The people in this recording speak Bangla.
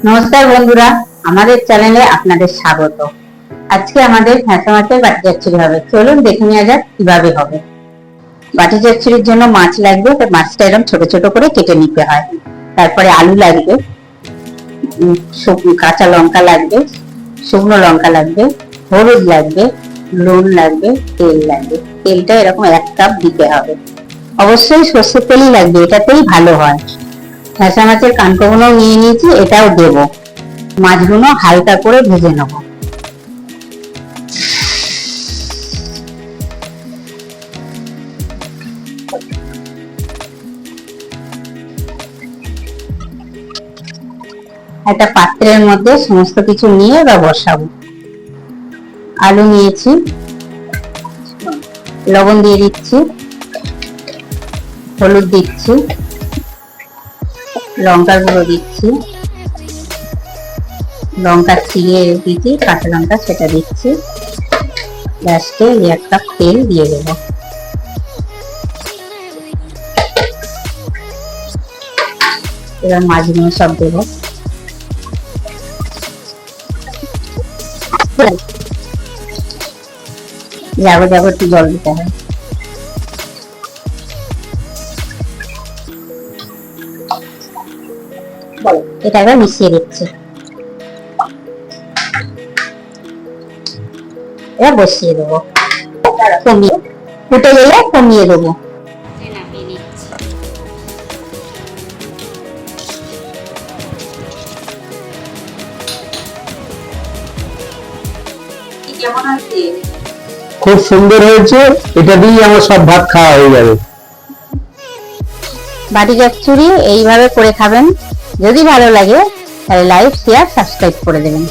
নমস্কার বন্ধুরা, আমাদের চ্যানেলে আপনাদের স্বাগত। আজকে আমাদের ফ্যাঁসা মাছের বাটি চচ্চড়ি হবে। চলুন দেখে নেওয়া যাক কিভাবে হবে। বাটি চচ্চড়ির জন্য মাছ লাগবে, তো মাছটা এরকম ছোট ছোট করে কেটে নিতে হয়। তারপরে আলু লাগবে, কাঁচা লঙ্কা লাগবে, শুকনো লঙ্কা লাগবে, হলুদ লাগবে, নুন লাগবে, তেল লাগবে। তেলটা এরকম 1 কাপ দিতে হবে। অবশ্যই সর্ষের তেলই লাগবে, এটাতেই ভালো হয়। ফ্যাঁসা মাছের কানকোগুলো নিয়ে নিয়েছি, এটাও দেব। মাছগুলো হালকা করে ভেজে নেব। একটা পাত্রের মধ্যে সমস্ত কিছু নিয়ে এবার বসাবো। আলু নিয়েছি, লবণ দিয়ে দিচ্ছি, হলুদ দিচ্ছি, লঙ্কার গুঁড়ো দিচ্ছি, লঙ্কা চিড়ে দিচ্ছি, কাঁচা লঙ্কা সেটা দিচ্ছি, লাস্টে 1 কাপ তেল দিয়ে দেব। এবার মাছগুলো সব দেবো। যাবো যাবো একটু জল দিতে হয়। এটা এবার মিশিয়ে দিচ্ছি। এবার বসিয়ে দেবো, কমিয়ে, ফুটে গেলে কমিয়ে দেবো। খুব সুন্দর হয়েছে, এটা দিয়েই আমার সব ভাত খাওয়া হয়ে যাবে। বাটি চচ্চড়ি এইভাবে করে খাবেন। যদি ভালো লাগে তাহলে লাইক, শেয়ার, সাবস্ক্রাইব করে দেবেন।